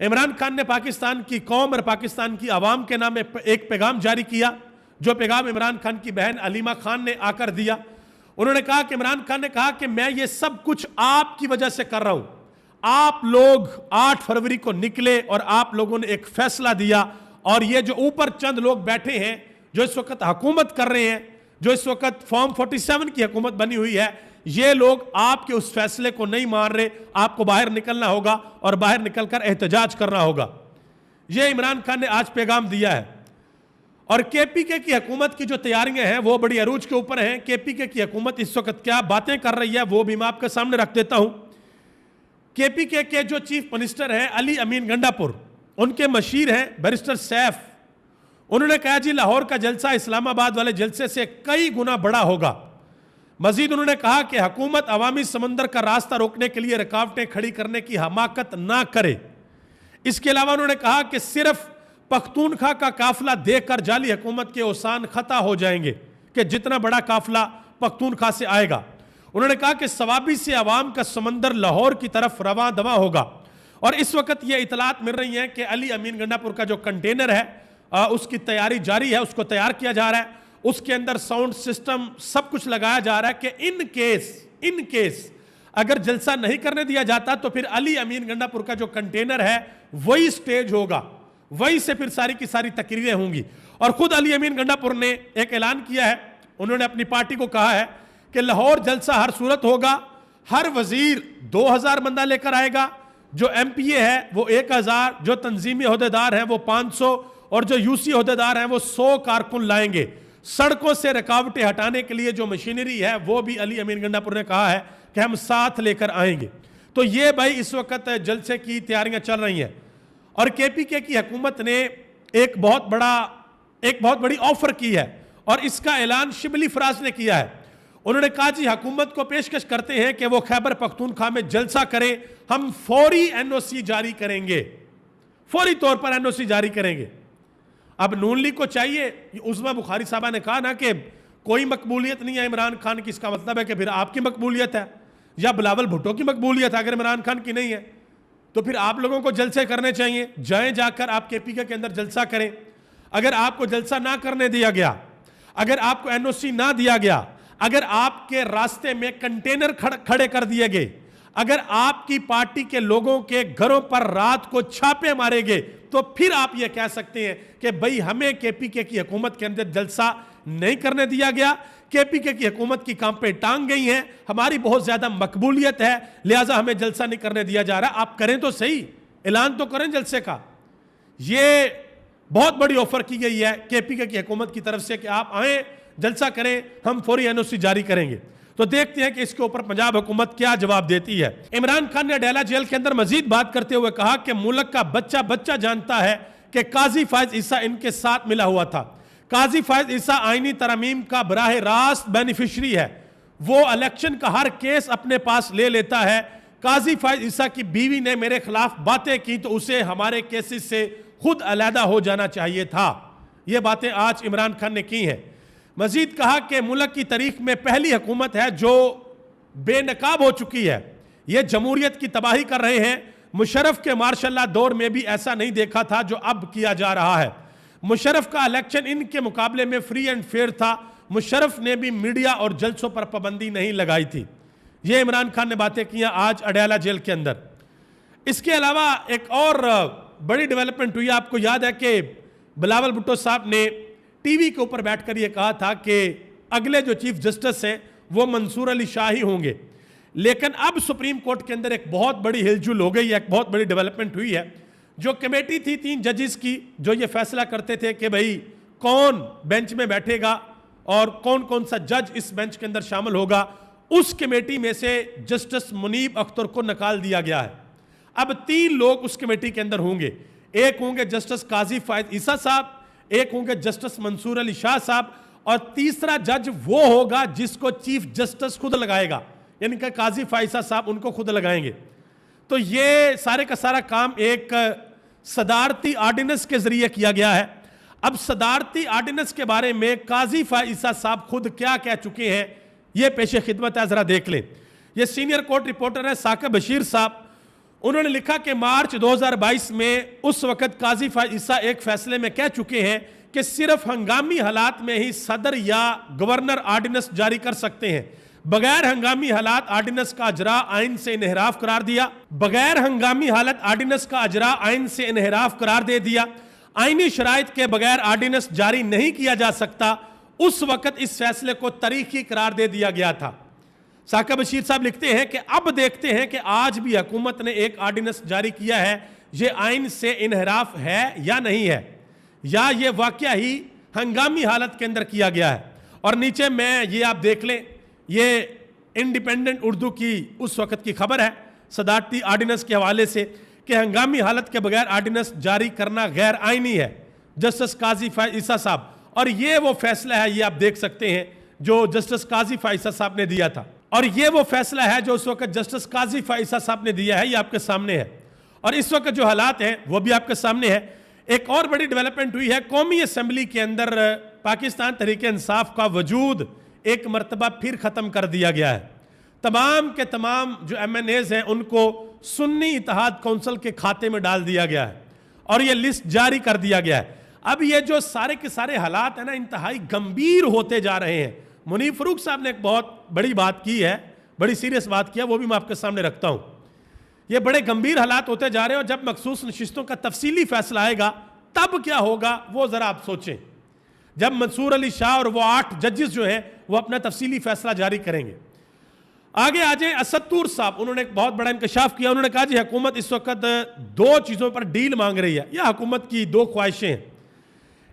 عمران خان نے پاکستان کی قوم اور پاکستان کی عوام کے نام ایک پیغام جاری کیا، جو پیغام عمران خان کی بہن علیمہ خان نے آ کر دیا۔ انہوں نے کہا کہ عمران خان نے کہا کہ میں یہ سب کچھ آپ کی وجہ سے کر رہا ہوں۔ آپ لوگ 8 فروری کو نکلے اور آپ لوگوں نے ایک فیصلہ دیا، اور یہ جو اوپر چند لوگ بیٹھے ہیں جو اس وقت حکومت کر رہے ہیں، جو اس وقت فارم 47 کی حکومت بنی ہوئی ہے، یہ لوگ آپ کے اس فیصلے کو نہیں مان رہے۔ آپ کو باہر نکلنا ہوگا اور باہر نکل کر احتجاج کرنا ہوگا۔ یہ عمران خان نے آج پیغام دیا ہے۔ اور کے پی کے کی حکومت کی جو تیاریاں ہیں وہ بڑی عروج کے اوپر ہیں۔ کے پی کے کی حکومت اس وقت کیا باتیں کر رہی ہے وہ بھی میں آپ کے سامنے رکھ دیتا ہوں۔ کے پی کے جو چیف منسٹر ہیں علی امین گنڈا پور، ان کے مشیر ہیں بیرسٹر سیف، انہوں نے کہا جی لاہور کا جلسہ اسلام آباد والے جلسے سے کئی گنا بڑا ہوگا۔ مزید انہوں نے کہا کہ حکومت عوامی سمندر کا راستہ روکنے کے لیے رکاوٹیں کھڑی کرنے کی حماقت نہ کرے۔ اس کے علاوہ انہوں نے کہا کہ صرف پختونخوا کا قافلہ دیکھ کر جعلی حکومت کے اوسان خطا ہو جائیں گے کہ جتنا بڑا قافلہ پختونخوا سے آئے گا۔ انہوں نے کہا کہ سوابی سے عوام کا سمندر لاہور کی طرف رواں دواں ہوگا۔ اور اس وقت یہ اطلاعات مل رہی ہیں کہ علی امین گنڈا پور کا جو کنٹینر ہے اس کی تیاری جاری ہے، اس کو تیار کیا جا رہا ہے، اس کے اندر ساؤنڈ سسٹم سب کچھ لگایا جا رہا ہے کہ ان کیس اگر جلسہ نہیں کرنے دیا جاتا تو پھر علی امین گنڈا پور کا جو کنٹینر ہے وہی سٹیج ہوگا، وہی سے پھر ساری کی ساری تقریریں ہوں گی۔ اور خود علی امین گنڈا پور نے ایک اعلان کیا ہے، انہوں نے اپنی پارٹی کو کہا ہے کہ لاہور جلسہ ہر صورت ہوگا، ہر وزیر 2000 بندہ لے کر آئے گا، جو ایم پی اے ہے وہ 1000، جو تنظیمی عہدیدار ہیں وہ 500، اور جو یو سی عہدیدار ہیں وہ 100 کارکن لائیں گے۔ سڑکوں سے رکاوٹیں ہٹانے کے لیے جو مشینری ہے وہ بھی علی امین گنڈا پور نے کہا ہے کہ ہم ساتھ لے کر آئیں گے۔ تو یہ بھائی اس وقت جلسے کی تیاریاں چل رہی ہیں۔ اور کے پی کے کی حکومت نے ایک بہت بڑی آفر کی ہے، اور اس کا اعلان شبلی فراز نے کیا ہے۔ انہوں نے کہا جی حکومت کو پیشکش کرتے ہیں کہ وہ خیبر پختونخوا میں جلسہ کرے، ہم فوری این او سی جاری کریں گے، فوری طور پر این او سی جاری کریں گے۔ اب نون لیگ کو چاہیے، عظمیٰ بخاری صاحبہ نے کہا نا کہ کوئی مقبولیت نہیں ہے عمران خان کی، اس کا مطلب ہے کہ پھر آپ کی مقبولیت ہے یا بلاول بھٹو کی مقبولیت ہے۔ اگر عمران خان کی نہیں ہے تو پھر آپ لوگوں کو جلسے کرنے چاہیے، جائیں جا کر آپ کے پی کے اندر جلسہ کریں۔ اگر آپ کو جلسہ نہ کرنے دیا گیا، اگر آپ کو این او سی نہ دیا گیا، اگر آپ کے راستے میں کنٹینر کھڑے کر دیے گئے، اگر آپ کی پارٹی کے لوگوں کے گھروں پر رات کو چھاپے مارے گئے، تو پھر آپ یہ کہہ سکتے ہیں کہ بھئی ہمیں کے پی کے کی حکومت کے اندر جلسہ نہیں کرنے دیا گیا، کے پی کے کی حکومت کی کام پہ ٹانگ گئی ہیں، ہماری بہت زیادہ مقبولیت ہے، لہٰذا ہمیں جلسہ نہیں کرنے دیا جا رہا۔ آپ کریں تو صحیح، اعلان تو کریں جلسے کا۔ یہ بہت بڑی آفر کی گئی ہے کے پی کے کی حکومت کی طرف سے کہ آپ آئیں، جلسہ کریں، ہم فوری این او سی جاری کریں گے۔ تو دیکھتے ہیں کہ اس کے اوپر پنجاب حکومت کیا جواب دیتی ہے۔ عمران خان نے اڈیالہ جیل کے اندر مزید بات کرتے ہوئے کہا کہ ملک کا بچہ جانتا ہے کہ قاضی فائز عیسیٰ ان کے ساتھ ملا ہوا تھا۔ قاضی فائز عیسیٰ آئینی ترامیم کا براہ راست بینیفیشری ہے، وہ الیکشن کا ہر کیس اپنے پاس لے لیتا ہے۔ قاضی فائز عیسیٰ کی بیوی نے میرے خلاف باتیں کی تو اسے ہمارے کیسز سے خود علیحدہ ہو جانا چاہیے تھا۔ یہ باتیں آج عمران خان نے کی ہیں۔ مزید کہا کہ ملک کی تاریخ میں پہلی حکومت ہے جو بے نقاب ہو چکی ہے، یہ جمہوریت کی تباہی کر رہے ہیں۔ مشرف کے ماشاء اللہ دور میں بھی ایسا نہیں دیکھا تھا جو اب کیا جا رہا ہے۔ مشرف کا الیکشن ان کے مقابلے میں فری اینڈ فیئر تھا، مشرف نے بھی میڈیا اور جلسوں پر پابندی نہیں لگائی تھی۔ یہ عمران خان نے باتیں کیا آج اڈیالہ جیل کے اندر۔ اس کے علاوہ ایک اور بڑی ڈیولپمنٹ ہوئی، آپ کو یاد ہے کہ بلاول بھٹو صاحب نے ٹی وی کے اوپر بیٹھ کر یہ کہا تھا کہ اگلے جو چیف جسٹس ہیں وہ منصور علی شاہ ہی ہوں گے، لیکن اب سپریم کورٹ کے اندر ایک بہت بڑی ہل جل ہو گئی ہے، ایک بہت بڑی ڈیولپمنٹ ہوئی ہے۔ جو کمیٹی تھی 3 ججز کی جو یہ فیصلہ کرتے تھے کہ بھئی کون بینچ میں بیٹھے گا اور کون سا جج اس بینچ کے اندر شامل ہوگا، اس کمیٹی میں سے جسٹس منیب اختر کو نکال دیا گیا ہے۔ اب 3 لوگ اس کمیٹی کے اندر ہوں گے، ایک ہوں گے جسٹس قاضی فائز عیسیٰ صاحب، ایک ہوں گے جسٹس منصور علی شاہ صاحب، اور تیسرا جج وہ ہوگا جس کو چیف جسٹس خود لگائے گا، یعنی کہ قاضی فائز عیسیٰ صاحب ان کو خود لگائیں گے۔ تو یہ سارے کا سارا کام ایک صدارتی آرڈیننس کے ذریعے کیا گیا ہے۔ اب صدارتی آرڈیننس کے بارے میں قاضی فائز عیسیٰ صاحب خود کیا کہہ چکے ہیں، یہ پیش خدمت ہے، ذرا دیکھ لیں۔ یہ سینئر کورٹ رپورٹر ہے ثاقب بشیر صاحب، انہوں نے لکھا کہ مارچ 2022 میں اس وقت قاضی فائز عیسیٰ ایک فیصلے میں کہہ چکے ہیں کہ صرف ہنگامی حالات میں ہی صدر یا گورنر آرڈیننس جاری کر سکتے ہیں. بغیر ہنگامی حالات آرڈیننس کا اجرا آئین سے انحراف قرار دیا. بغیر ہنگامی حالت آرڈیننس کا اجرا آئین سے انحراف قرار دے دیا. آئینی شرائط کے بغیر آرڈیننس جاری نہیں کیا جا سکتا. اس وقت اس فیصلے کو تاریخی قرار دے دیا گیا تھا. ساقہ بشیر صاحب لکھتے ہیں کہ اب دیکھتے ہیں کہ آج بھی حکومت نے ایک آرڈیننس جاری کیا ہے, یہ آئین سے انحراف ہے یا نہیں ہے, یا یہ واقعہ ہی ہنگامی حالت کے اندر کیا گیا ہے. اور نیچے میں یہ آپ دیکھ لیں, یہ انڈیپینڈنٹ اردو کی اس وقت کی خبر ہے صدارتی آرڈیننس کے حوالے سے کہ ہنگامی حالت کے بغیر آرڈیننس جاری کرنا غیر آئینی ہے. جسٹس قاضی فائز عیسیٰ صاحب, اور یہ وہ فیصلہ ہے, یہ آپ دیکھ سکتے ہیں, جو جسٹس قاضی فائز عیسیٰ صاحب نے دیا تھا. اور یہ وہ فیصلہ ہے جو اس وقت جسٹس قاضی فائز عیسیٰ صاحب نے دیا ہے, یہ آپ کے سامنے ہے. اور اس وقت جو حالات ہیں وہ بھی آپ کے سامنے ہے. ایک اور بڑی ڈیولپمنٹ ہوئی ہے, قومی اسمبلی کے اندر پاکستان تحریک انصاف کا وجود ایک مرتبہ پھر ختم کر دیا گیا ہے. تمام کے تمام جو ایم این ایز ہیں ان کو سنی اتحاد کونسل کے کھاتے میں ڈال دیا گیا ہے اور یہ لسٹ جاری کر دیا گیا ہے. اب یہ جو سارے کے سارے حالات ہیں نا, انتہائی گمبھیر ہوتے جا رہے ہیں. منیب فروخ صاحب نے ایک بہت بڑی بات کی ہے, بڑی سیریس بات کی ہے, وہ بھی میں آپ کے سامنے رکھتا ہوں. یہ بڑے گمبھیر حالات ہوتے جا رہے ہیں, اور جب مخصوص نشستوں کا تفصیلی فیصلہ آئے گا تب کیا ہوگا وہ ذرا آپ سوچیں. جب منصور علی شاہ اور وہ 8 ججز جو ہیں وہ اپنا تفصیلی فیصلہ جاری کریں گے. آگے آ جائیں اسد طور صاحب, انہوں نے ایک بہت بڑا انکشاف کیا. انہوں نے کہا جی حکومت اس وقت 2 چیزوں پر ڈیل مانگ رہی ہے, یا حکومت کی 2 خواہشیں ہیں.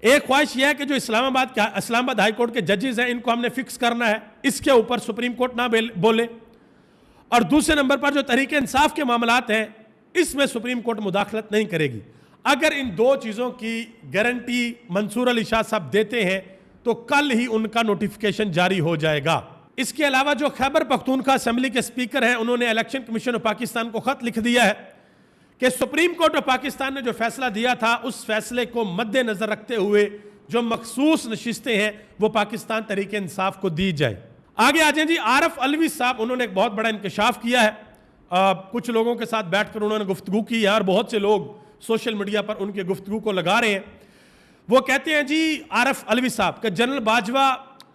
ایک خواہش یہ ہے کہ جو اسلام آباد ہائی کورٹ کے ججز ہیں ان کو ہم نے فکس کرنا ہے, اس کے اوپر سپریم کورٹ نہ بولے. اور دوسرے نمبر پر جو تحریک انصاف کے معاملات ہیں اس میں سپریم کورٹ مداخلت نہیں کرے گی. اگر ان 2 چیزوں کی گارنٹی منصور علی شاہ صاحب دیتے ہیں تو کل ہی ان کا نوٹیفیکیشن جاری ہو جائے گا. اس کے علاوہ جو خیبر پختونخوا اسمبلی کے سپیکر ہیں انہوں نے الیکشن کمیشن آف پاکستان کو خط لکھ دیا ہے کہ سپریم کورٹ آف پاکستان نے جو فیصلہ دیا تھا اس فیصلے کو مد نظر رکھتے ہوئے جو مخصوص نشستیں ہیں وہ پاکستان تحریک انصاف کو دی جائے. آگے آ جائیں جی عارف علوی صاحب, انہوں نے ایک بہت بڑا انکشاف کیا ہے. کچھ لوگوں کے ساتھ بیٹھ کر انہوں نے گفتگو کی ہے اور بہت سے لوگ سوشل میڈیا پر ان کے گفتگو کو لگا رہے ہیں. وہ کہتے ہیں جی عارف علوی صاحب کہ جنرل باجوہ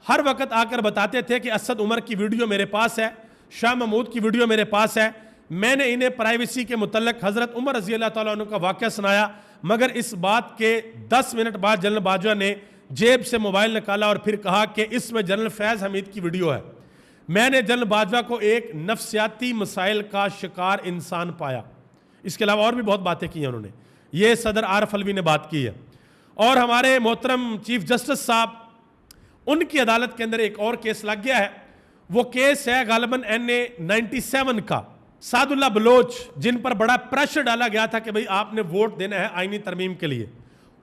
ہر وقت آ کر بتاتے تھے کہ اسد عمر کی ویڈیو میرے پاس ہے, شاہ محمود کی ویڈیو میرے پاس ہے, میں نے انہیں پرائیویسی کے متعلق حضرت عمر رضی اللہ تعالیٰ عنہ کا واقعہ سنایا, مگر اس بات کے 10 منٹ بعد جنرل باجوہ نے جیب سے موبائل نکالا اور پھر کہا کہ اس میں جنرل فیض حمید کی ویڈیو ہے. میں نے جنرل باجوہ کو ایک نفسیاتی مسائل کا شکار انسان پایا. اس کے علاوہ اور بھی بہت باتیں کی ہیں انہوں نے. یہ صدر عارف علوی نے بات کی ہے. اور ہمارے محترم چیف جسٹس صاحب, ان کی عدالت کے اندر ایک اور کیس لگ گیا ہے. وہ کیس ہے غالباً NA 97 کا. سعد اللہ بلوچ جن پر بڑا پریشر ڈالا گیا تھا کہ بھئی آپ نے ووٹ دینا ہے آئینی ترمیم کے لیے,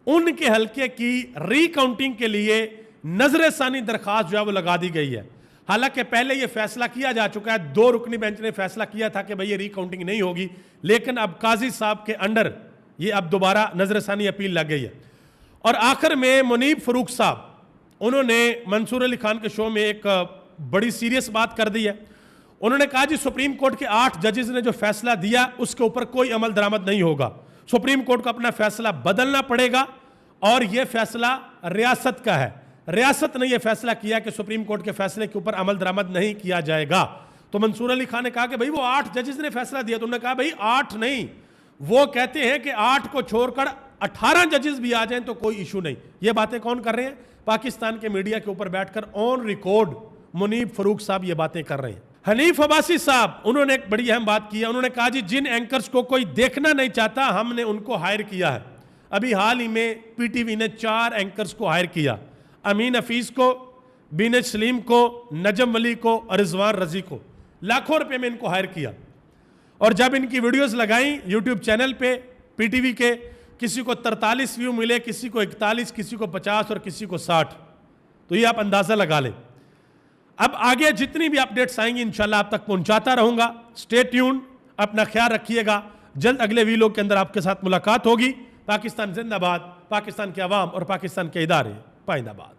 ان کے حلقے کی ری کاؤنٹنگ کے لیے نظر ثانی درخواست جو ہے وہ لگا دی گئی ہے. حالانکہ پہلے یہ فیصلہ کیا جا چکا ہے, 2 رکنی بینچ نے فیصلہ کیا تھا کہ بھئی یہ ری کاؤنٹنگ نہیں ہوگی, لیکن اب قاضی صاحب کے انڈر یہ اب دوبارہ نظر ثانی اپیل لگ گئی ہے. اور آخر میں منیب فروخ صاحب, انہوں نے منصور علی خان کے شو میں ایک بڑی سیریس بات کر دی ہے. انہوں نے کہا جی سپریم کورٹ کے 8 ججز نے جو فیصلہ دیا اس کے اوپر کوئی عمل درآمد نہیں ہوگا, سپریم کورٹ کو اپنا فیصلہ بدلنا پڑے گا, اور یہ فیصلہ ریاست کا ہے. ریاست نے یہ فیصلہ کیا کہ سپریم کورٹ کے فیصلے کے اوپر عمل درآمد نہیں کیا جائے گا. تو منصور علی خان نے کہا کہ بھئی وہ 8 ججز نے فیصلہ دیا. تو انہوں نے کہا بھئی 8 نہیں, وہ کہتے ہیں کہ 8 کو چھوڑ کر 18 ججز بھی آ جائیں تو کوئی ایشو نہیں. یہ باتیں کون کر رہے ہیں؟ پاکستان کے میڈیا کے اوپر بیٹھ کر آن ریکارڈ منیب فروخ صاحب یہ باتیں کر رہے ہیں. حنیف عباسی صاحب, انہوں نے ایک بڑی اہم بات کی ہے. انہوں نے کہا جی جن اینکرز کو کوئی دیکھنا نہیں چاہتا ہم نے ان کو ہائر کیا ہے. ابھی حال ہی میں پی ٹی وی نے 4 اینکرز کو ہائر کیا, امین حفیظ کو, بینج سلیم کو, نجم ولی کو اور رضوان رضی کو. لاکھوں روپے میں ان کو ہائر کیا. اور جب ان کی ویڈیوز لگائیں یوٹیوب چینل پہ پی ٹی وی کے, کسی کو 43 ویو ملے, کسی کو 41, کسی کو 50 اور کسی کو 60. تو یہ آپ اندازہ لگا لیں. اب آگے جتنی بھی اپڈیٹس آئیں گی انشاءاللہ آپ تک پہنچاتا رہوں گا. اسٹے ٹیون, اپنا خیال رکھیے گا. جلد اگلے ویلوگ کے اندر آپ کے ساتھ ملاقات ہوگی. پاکستان زندہ باد, پاکستان کے عوام اور پاکستان کے ادارے پائندہ باد.